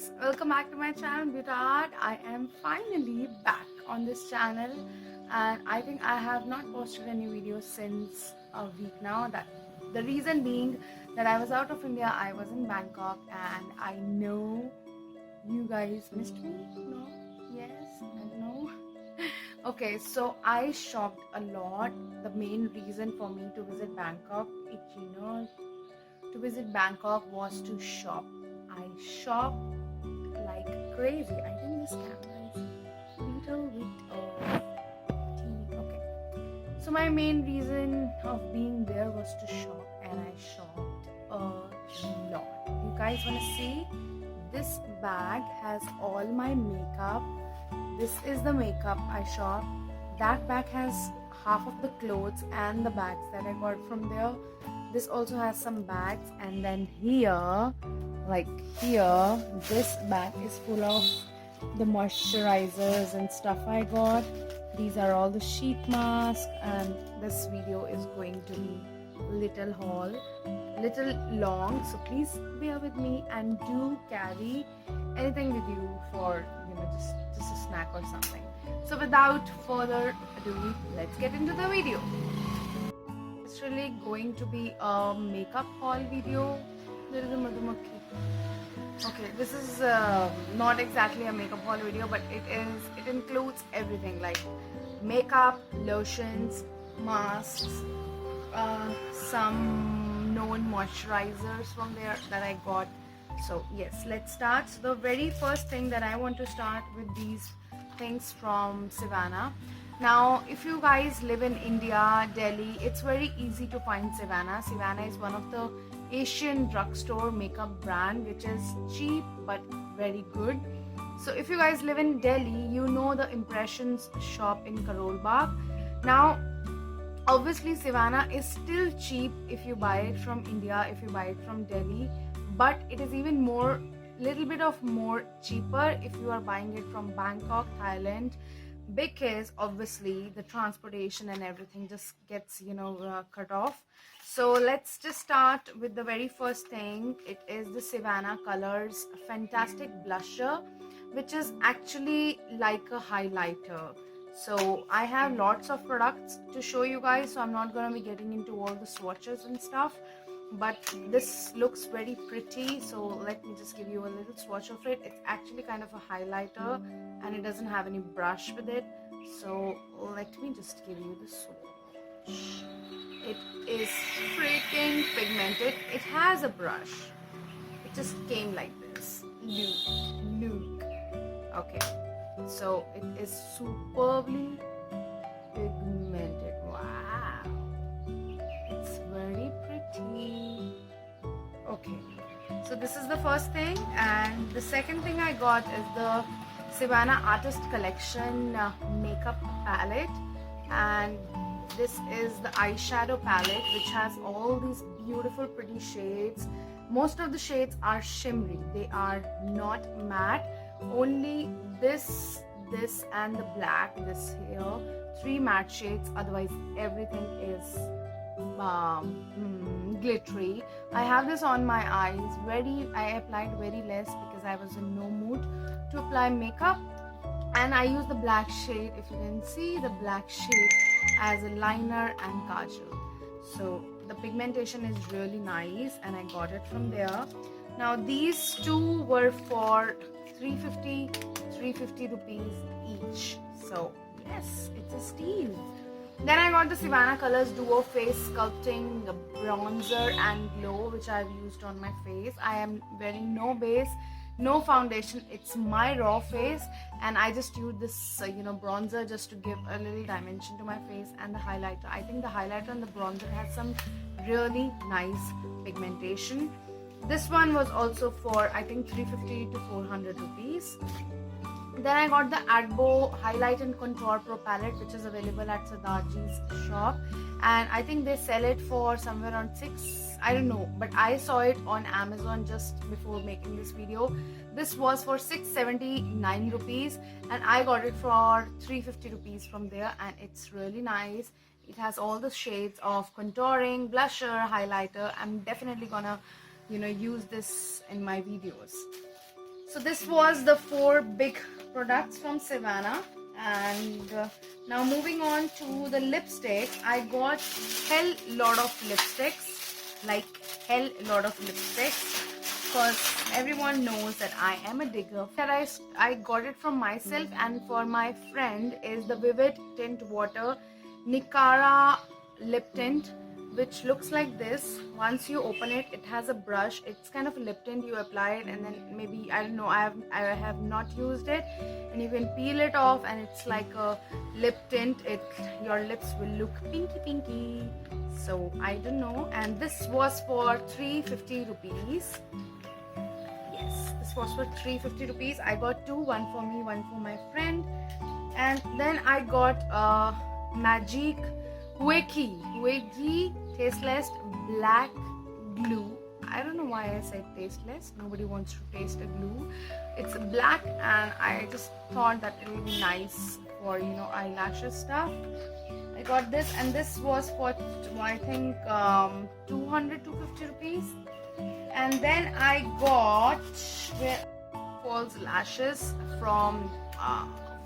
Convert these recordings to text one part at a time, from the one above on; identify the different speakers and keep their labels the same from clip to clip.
Speaker 1: guys, welcome back to my channel Beauty Art. I am finally back on this channel and I think I have not posted any videos since a week now. That the reason being that I was out of India, I was in Bangkok, and I know you guys missed me. No? Yes? I don't know. Okay, so I shopped a lot. The main reason for me to visit Bangkok, was to shop. I shop like crazy. I think this camera is a little bit teeny. Okay. So my main reason of being there was to shop, and I shopped a lot. You guys wanna see? This bag has all my makeup. This is the makeup I shopped. That bag has half of the clothes and the bags that I got from there. This also has some bags, and then here, this bag is full of the moisturizers and stuff I got. These are all the sheet masks, and this video is going to be little long, so please bear with me and do carry anything with you for just a snack or something. So without further ado, let's get into the video. It's really going to be a makeup haul video. There is a madhumakhi. Okay, this is not exactly a makeup haul video, but it includes everything like makeup, lotions, masks, some known moisturizers from there that I got. So yes, let's start. So the very first thing that I want to start with these things from Sivana. Now, if you guys live in India, Delhi, it's very easy to find Sivana. Sivana is one of the Asian drugstore makeup brand which is cheap but very good. So if you guys live in Delhi, you know the Impressions shop in Karol Bagh. Now, obviously Sivana is still cheap if you buy it from India, if you buy it from Delhi, but it is even more, little bit of more cheaper if you are buying it from Bangkok, Thailand, because obviously the transportation and everything just gets cut off. So let's just start with the very first thing. It is the Sivana Colors Fantastic Blusher, which is actually like a highlighter. So I have lots of products to show you guys, so I'm not going to be getting into all the swatches and stuff, but this looks very pretty. So let me just give you a little swatch of it. It's actually kind of a highlighter and it doesn't have any brush with it. So let me just give you the swatch. It is freaking pigmented. It has a brush. It just came like this. Look. Okay. So it is superbly pigmented. Wow. It's very pretty. Okay. So this is the first thing, and the second thing I got is the Sivana Artist Collection makeup palette, and this is the eyeshadow palette which has all these beautiful pretty shades. Most of the shades are shimmery, they are not matte. Only this and the black, this here, 3 matte shades, otherwise everything is glittery. I have this on my eyes. I applied very less because I was in no mood to apply makeup, and I use the black shade, if you can see the black shade, as a liner and kajal. So the pigmentation is really nice and I got it from there. Now these two were for 350 rupees each. So yes, it's a steal. Then I got the Sivana Colors Duo Face Sculpting Bronzer and Glow, which I've used on my face. I am wearing no base, no foundation. It's my raw face, and I just use this bronzer just to give a little dimension to my face, and the highlighter. I think the highlighter and the bronzer has some really nice pigmentation. This one was also for I think 350 to 400 rupees. Then I got the Adbo Highlight and Contour Pro palette, which is available at Sardarji's shop, and I think they sell it for somewhere around 6, I don't know, but I saw it on Amazon just before making this video. This was for 679 rupees and I got it for 350 rupees from there, and it's really nice. It has all the shades of contouring, blusher, highlighter. I'm definitely gonna use this in my videos. So this was the 4 big products from Savannah. And now moving on to the lipstick, I got hell lot of lipsticks, like hell lot of lipsticks, because everyone knows that I am a digger. That I got it from myself, and for my friend is the Vivid Tint Water Nicara lip tint, which looks like this. Once you open it, it has a brush. It's kind of a lip tint. You apply it, and then maybe, I don't know, I have not used it, and you can peel it off, and it's like a lip tint. Your lips will look pinky. So I don't know. And this was for 350 rupees. Yes, this was for 350 rupees. I got two, one for me, one for my friend. And then I got Magic Huegi Tasteless Black Glue. I don't know why I said tasteless. Nobody wants to taste a glue. It's black, and I just thought that it would be nice for, you know, eyelashes stuff. I got this, and this was for, I think, 250 rupees. And then I got false lashes from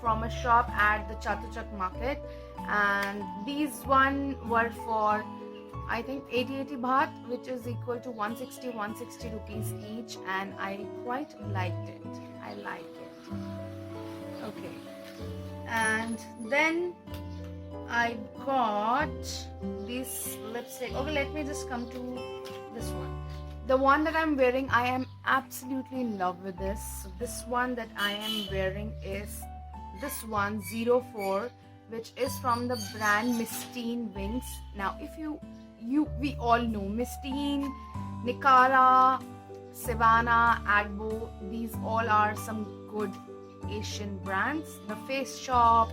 Speaker 1: a shop at the Chatuchak market, and these one were for, I think, 80 baht, which is equal to 160 rupees each, and I quite liked it. I like it. Okay. And then I got this lipstick. Okay, let me just come to this one. The one that I'm wearing, I am absolutely in love with this. So this one that I am wearing is this one, 04, which is from the brand Mistine Wings. Now, if we all know Mistine, Nicara, Savannah, Agbo, these all are some good Asian brands. The Face Shop.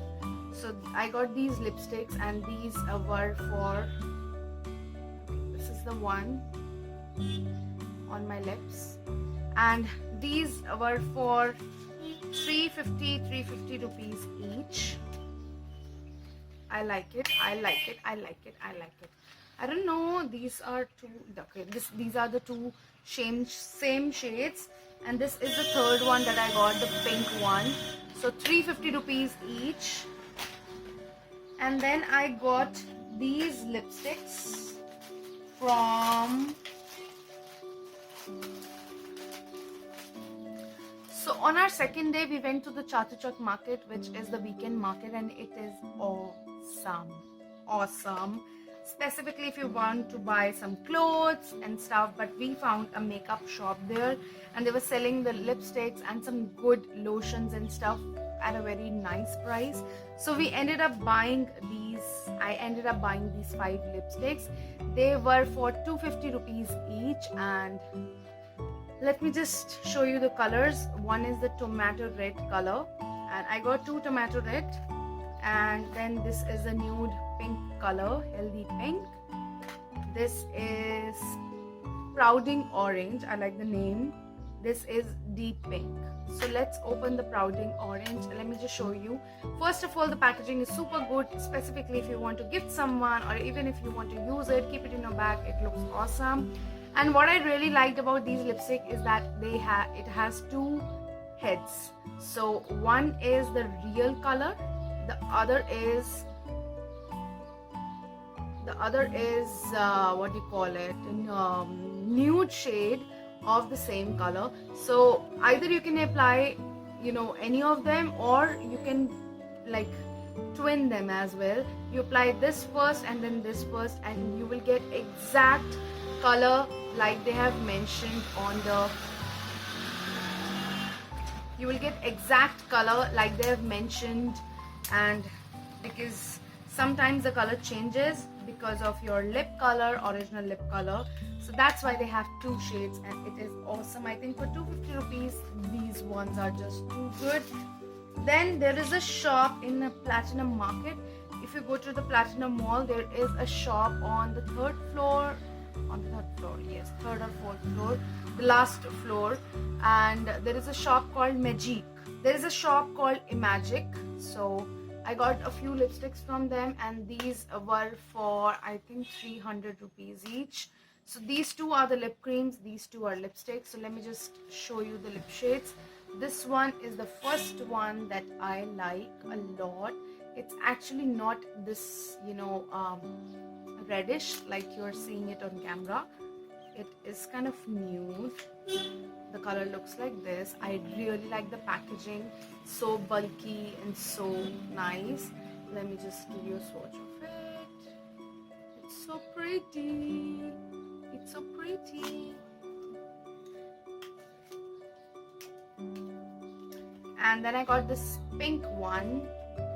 Speaker 1: So I got these lipsticks, and these were for, this is the one on my lips, and these were for 350 rupees each. I like it. I don't know, these are two, okay, these are the two same shades, and this is the third one that I got, the pink one. So 350 rupees each. And then I got these lipsticks from, so on our second day we went to the Chatuchak market, which is the weekend market, and it is awesome. Specifically if you want to buy some clothes and stuff, but we found a makeup shop there, and they were selling the lipsticks and some good lotions and stuff at a very nice price. So we ended up buying these. I ended up buying these 5 lipsticks. They were for 250 rupees each, and let me just show you the colors. One is the tomato red color, and I got 2 tomato red, and then this is a nude pink color, healthy pink. This is Prouding Orange. I like the name. This is deep pink. So let's open the Prouding Orange. Let me just show you. First of all, the packaging is super good, specifically if you want to gift someone, or even if you want to use it, keep it in your bag. It looks awesome. And what I really liked about these lipstick is that it has 2 heads. So one is the real color, the other is what do you call it, nude shade of the same color. So either you can apply, you know, any of them, or you can like twin them as well. You apply this first and then this first, and you will get exact color like they have mentioned on the, you will get exact color like they have mentioned. And because sometimes the color changes because of your lip color, original lip color, so that's why they have 2 shades, and it is awesome. I think for 250 rupees these ones are just too good. Then there is a shop in the Platinum Market. If you go to the Platinum Mall, there is a shop on the 3rd floor, yes, 3rd or 4th floor, the last floor, and there is a shop called Magic. There is a shop called Imagic. So I got a few lipsticks from them, and these were for, I think, 300 rupees each. So these 2 are the lip creams, these 2 are lipsticks. So let me just show you the lip shades. This one is the first one that I like a lot. It's actually not this, reddish like you're seeing it on camera. It is kind of nude. The color looks like this. I really like the packaging. So bulky and so nice. Let me just give you a swatch of it. It's so pretty. It's so pretty. And then I got this pink one,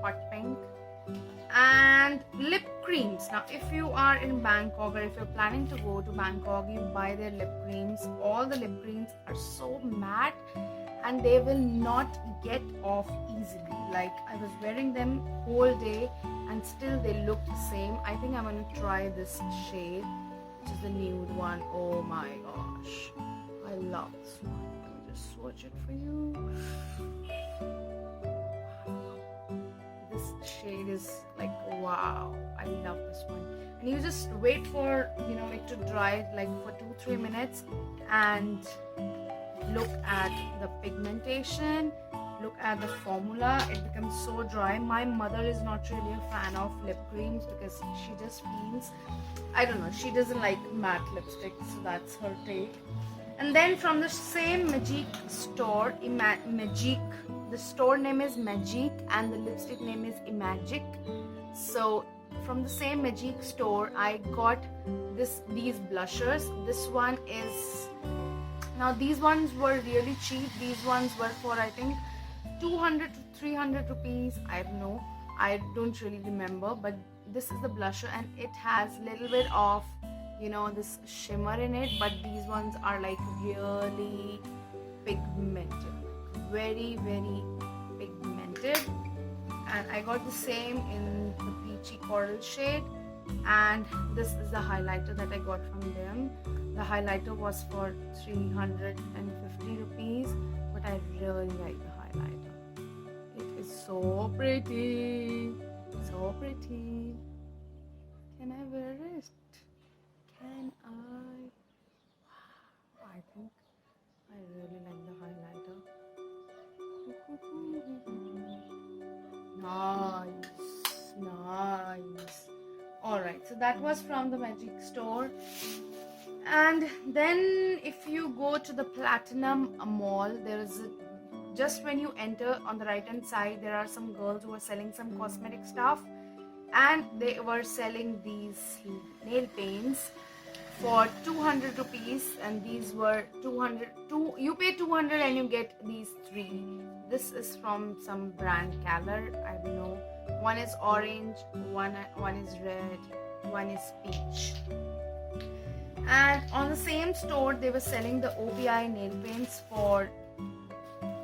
Speaker 1: hot pink, and lip creams. Now if you are in Bangkok, or if you're planning to go to Bangkok, you buy their lip creams. All the lip creams are so matte and they will not get off easily. Like, I was wearing them whole day and still they look the same. I think I'm going to try this shade, which is the nude one. Oh my gosh, I love this one. Let me just swatch it for you. This shade is like, wow, I love this one. And you just wait for it to dry like for 2-3 minutes and look at the pigmentation, look at the formula. It becomes so dry. My mother is not really a fan of lip creams because she just feels, I don't know, she doesn't like matte lipstick, so that's her take. And then from the same Magique store, Magique, the store name is Magique and the lipstick name is Imagic. So from the same Magique store, I got these blushers. This one is, now these ones were really cheap. These ones were for I think 200 to 300 rupees. I don't know. I don't really remember. But this is the blusher and it has a little bit of this shimmer in it, but these ones are like really pigmented, very pigmented. And I got the same in the peachy coral shade, and this is the highlighter that I got from them. The highlighter was for 350 rupees, but I really like the highlighter. It is so pretty, so pretty. Can I wear it? Can I? Wow, I think I really like the highlighter. Nice. Alright, so that was from the Magique store. And then if you go to the Platinum Mall, there is just when you enter on the right hand side, there are some girls who are selling some cosmetic stuff, and they were selling these nail paints for 200 rupees, and these were 200. You pay 200 and you get these 3. This is from some brand Color, I don't know. One is orange, one is red, one is peach. And on the same store, they were selling the OBI nail paints for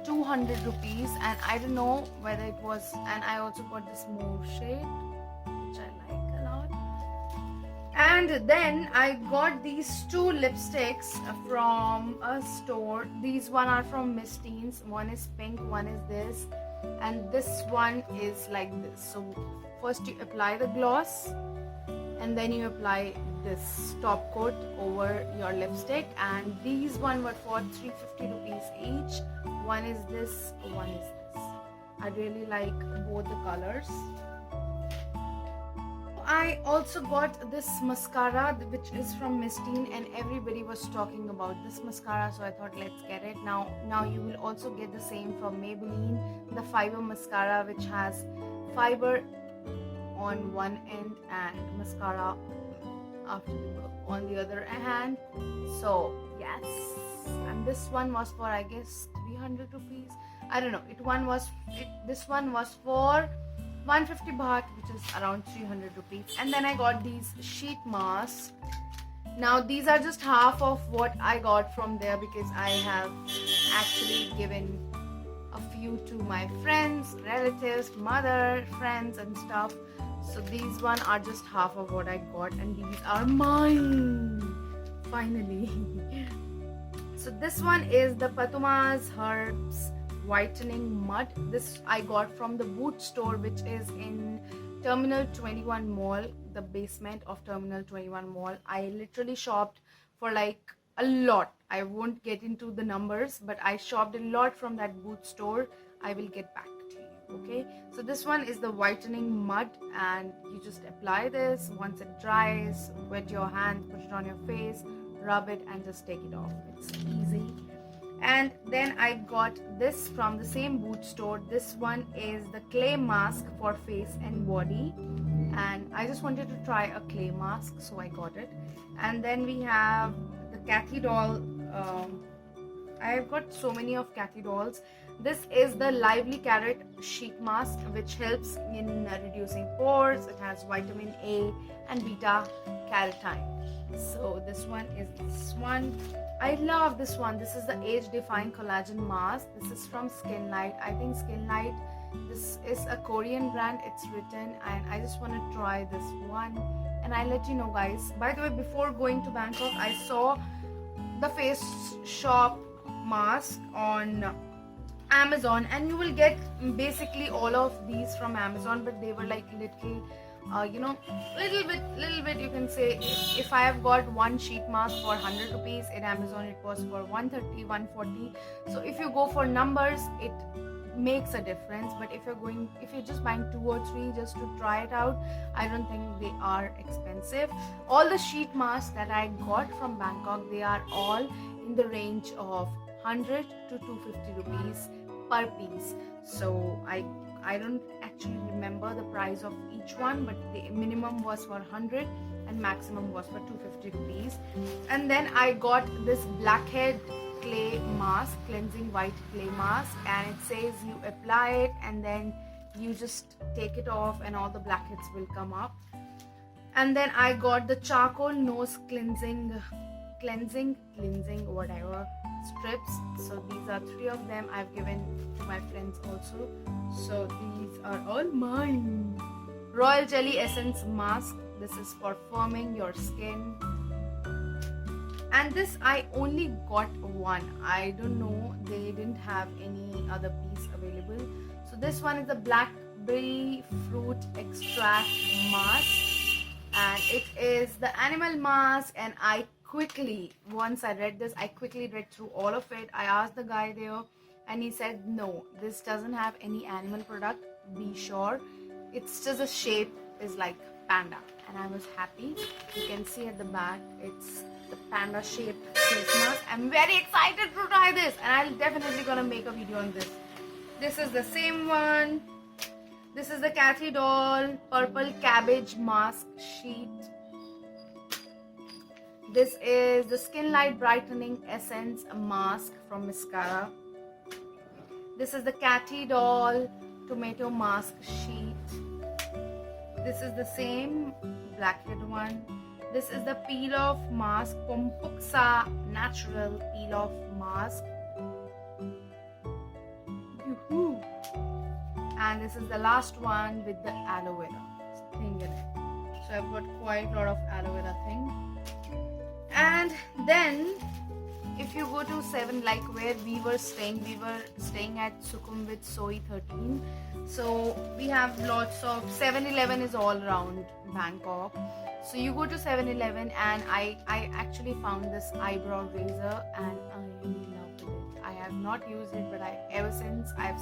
Speaker 1: 200 rupees, and I don't know whether it was, and I also got this mauve shade, which I like a lot. And then I got these 2 lipsticks from a store. These one are from Miss Teens. One is pink, one is this, and this one is like this. So first you apply the gloss, and then you apply this top coat over your lipstick. And these one were for 350 rupees each. One is this, one is this. I really like both the colors. I also got this mascara, which is from Miss Teen, and everybody was talking about this mascara, so I thought let's get it. Now you will also get the same from Maybelline, the fiber mascara, which has fiber on one end and mascara on the other hand. So yes, and this one was for I guess 300 rupees. I don't know. This one was for 150 baht, which is around 300 rupees. And then I got these sheet masks. Now these are just half of what I got from there, because I have actually given a few to my friends, relatives, mother, friends and stuff. So these one are just half of what I got, and these are mine finally. So this one is the Patuma's Herbs Whitening Mud. This I got from the Boot store, which is in Terminal 21 Mall, the basement of Terminal 21 Mall. I literally shopped for like a lot. I won't get into the numbers, but I shopped a lot from that Boots store. I will get back to you. Okay, so this one is the whitening mud, and you just apply this. Once it dries, wet your hand, put it on your face, rub it, and just take it off. It's easy. And then I got this from the same Boots store. This one is the clay mask for face and body, and I just wanted to try a clay mask, so I got it. And then we have the Kathy doll. I've got so many of Kathy dolls. This is the Lively Carrot Sheet Mask, which helps in reducing pores. It has vitamin A and beta carotene. So this one is this one. I love this one. This is the Age Defying Collagen Mask. This is from Skinlight. I think Skinlight, this is a Korean brand, it's written, and I just want to try this one, and I'll let you know, guys. By the way, before going to Bangkok, I saw the Face Shop mask on Amazon, and you will get basically all of these from Amazon, but they were like little little bit you can say. If I have got one sheet mask for 100 rupees, in Amazon it was for 130, 140. So if you go for numbers, it makes a difference. But if you're just buying 2 or 3 just to try it out, I don't think they are expensive. All the sheet masks that I got from Bangkok, they are all in the range of 100 to 250 rupees per piece. So I don't actually remember the price of each one, but the minimum was for 100 and maximum was for 250 rupees. And then I got this blackhead clay mask, cleansing white clay mask, and it says you apply it and then you just take it off and all the blackheads will come up. And then I got the charcoal nose cleansing whatever strips. So these are 3 of them. I've given to my friends also, so these are all mine. Royal Jelly Essence Mask. This is for firming your skin. And this I only got one. I don't know, they didn't have any other piece available. So this one is the blackberry fruit extract mask, and it is the animal mask. And once I read this, I quickly read through all of it. I asked the guy there, and he said no, this doesn't have any animal product, be sure. It's just the shape is like panda, and I was happy. You can see at the back, it's the panda shaped face mask. I'm very excited to try this, and I'll definitely gonna make a video on this. This is the same one. This is the Kathy doll purple cabbage mask sheet. This is the Skinlight Brightening Essence Mask from Mascara. This is the Kathy doll tomato mask sheet. This is the same blackhead one. This is the peel off mask, Kompuksa natural peel off mask. Yoo-hoo. And this is the last one with the aloe vera thing in it. So I've got quite a lot of aloe vera thing. And then if you go to 7, like where we were staying at Sukhumvit Soi 13. So we have lots of 7-Eleven is all around Bangkok. So you go to 7-Eleven, and I actually found this eyebrow razor, and I really loved it. I have not used it, but ever since I've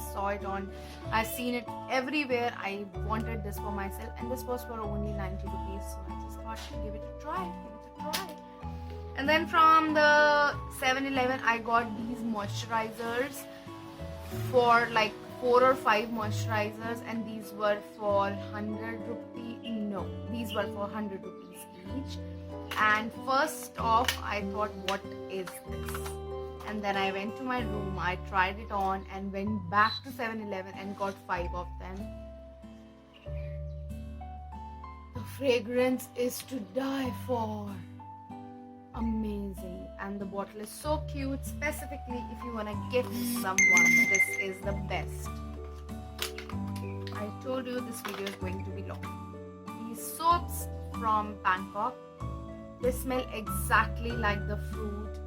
Speaker 1: seen it everywhere. I wanted this for myself, and this was for only 90 rupees. So I just thought, give it a try. And then from the 7-Eleven, I got these moisturizers for like 4 or 5 moisturizers, and these were for 100 rupees. No, these were for 100 rupees each. And first off, I thought, what is this? And then I went to my room, I tried it on, and went back to 7-Eleven and got 5 of them. The fragrance is to die for. Amazing. And the bottle is so cute. Specifically if you want to gift someone, this is the best. I told you this video is going to be long. These soaps from Bangkok, they smell exactly like the fruit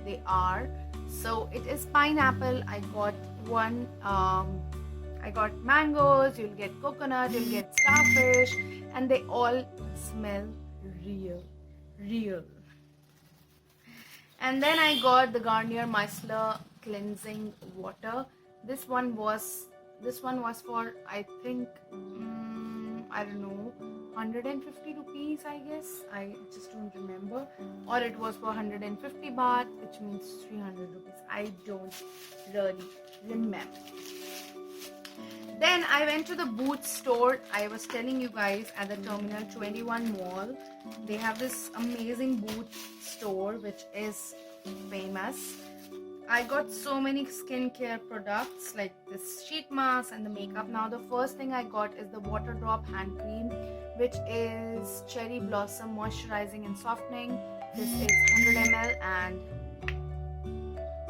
Speaker 1: they are. So it is pineapple. I got one. I got mangoes, you'll get coconut, you'll get starfish, and they all smell real. And then I got the Garnier Micellar cleansing water. This one was for, I think, I don't know, 150 rupees, I guess. I just don't remember. Or it was for 150 baht, which means 300 rupees. I don't really remember. Then I went to the Boots store. I was telling you guys, at the Terminal 21 mall. They have this amazing Boots store which is famous. I got so many skincare products like this sheet mask and the makeup. Now the first thing I got is the Water Drop hand cream, which is cherry blossom moisturizing and softening. This is 100 ml and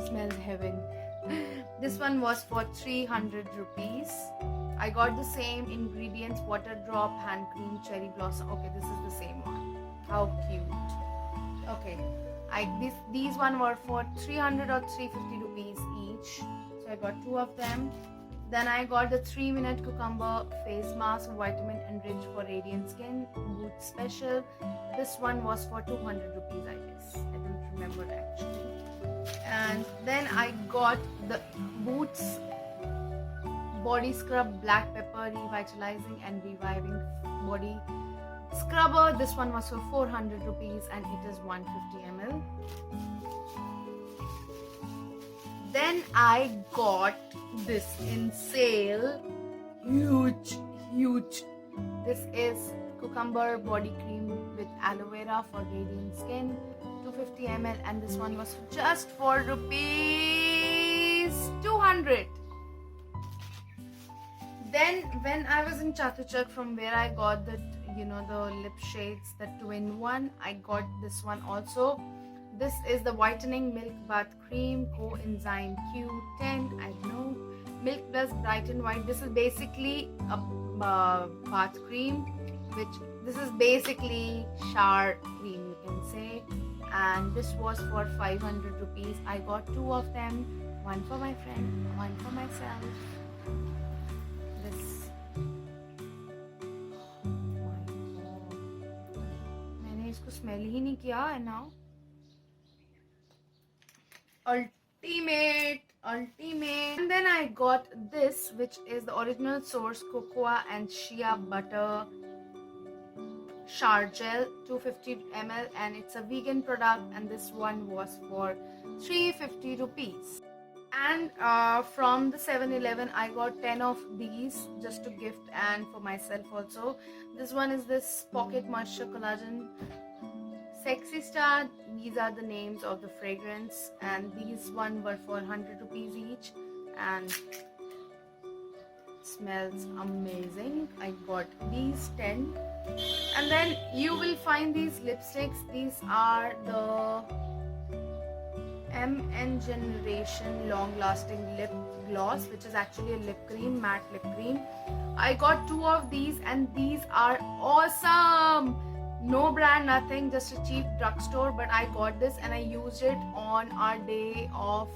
Speaker 1: smells heaven. This one was for 300 rupees. I got the same ingredients, Water Drop hand cream, cherry blossom. Okay, this is the same one. How cute. Okay, these one were for 300 or 350 rupees each. So I got two of them. Then I got the 3-minute cucumber face mask, vitamin enriched for radiant skin, Boots special. This one was for 200 rupees, I guess. I don't remember actually. And then I got the Boots body scrub black pepper revitalizing and reviving body scrubber. This one was for 400 rupees and it is 150 ml. Then I got this in sale, huge. This is cucumber body cream with aloe vera for radiant skin, 250 ml, and this one was just for rupees 200. Then when I was in Chatuchak, from where I got the the lip shades, the twin one, I got this one also. This is the whitening milk bath cream, coenzyme Q10. I don't know, milk plus brighten white. This is basically a bath cream, which this is basically shower cream, you can say. And this was for 500 rupees. I got two of them, one for my friend, one for myself. This, मैंने इसको smell ही नहीं किया है now. Ultimate. And then I got this, which is the original source cocoa and shea butter shower gel, 250 ml, and it's a vegan product, and this one was for 350 rupees. And from the 7-Eleven I got 10 of these just to gift and for myself also. This one is this Pocket Moisture Collagen Sexy Star. These are the names of the fragrance, and these one were for 100 rupees each, and smells amazing. I got these 10. And then you will find these lipsticks. These are the MN Generation Long Lasting Lip Gloss, which is actually a lip cream, matte lip cream. I got two of these, and these are awesome. No brand, nothing, just a cheap drugstore, but I got this and I used it on our day of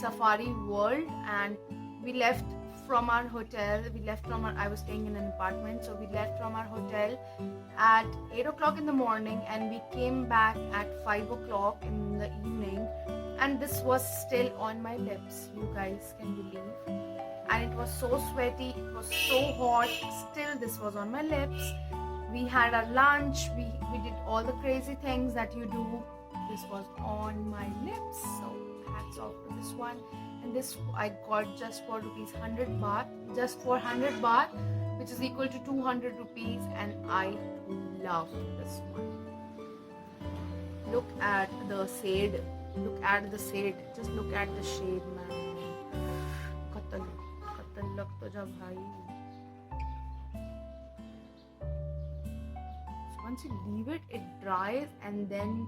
Speaker 1: Safari World. And we left from our hotel. I was staying in an apartment, so we left from our hotel at 8 o'clock in the morning, and we came back at 5 o'clock in the evening, and this was still on my lips, you guys can believe. And it was so sweaty, it was so hot, still this was on my lips. We had our lunch, we did all the crazy things that you do. This was on my lips, so hats off to this one. And this I got just for rupees 100 baht, just for 100 baht, which is equal to 200 rupees, and I love this one. Look at the shade, just look at the shade, man. Qatl lag to ja bhai. So once you leave it, it dries, and then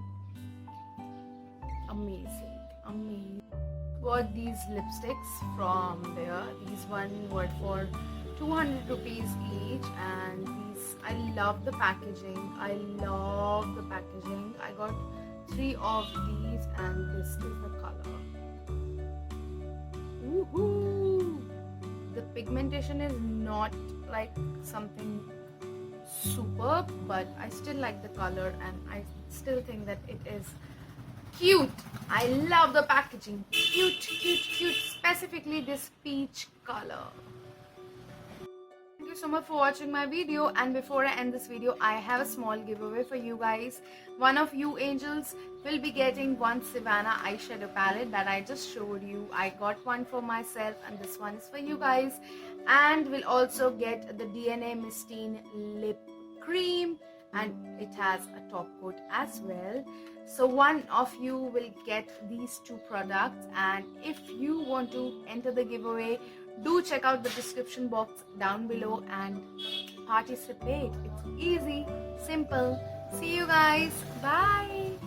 Speaker 1: amazing. Got these lipsticks from there. These one were for 200 rupees each, and these, I love the packaging. I got 3 of these, and this is the color. Woohoo! The pigmentation is not like something superb, but I still like the color, and I still think that it is cute. I love the packaging. Cute, cute, cute. Specifically this peach color. Thank you so much for watching my video, and before I end this video, I have a small giveaway for you guys. One of you angels will be getting one Savannah eyeshadow palette that I just showed you. I got one for myself and this one is for you guys, and will also get the DNA Mistine lip cream, and it has a top coat as well. So one of you will get these two products, and if you want to enter the giveaway, do check out the description box down below and participate. It's easy, simple. See you guys. Bye.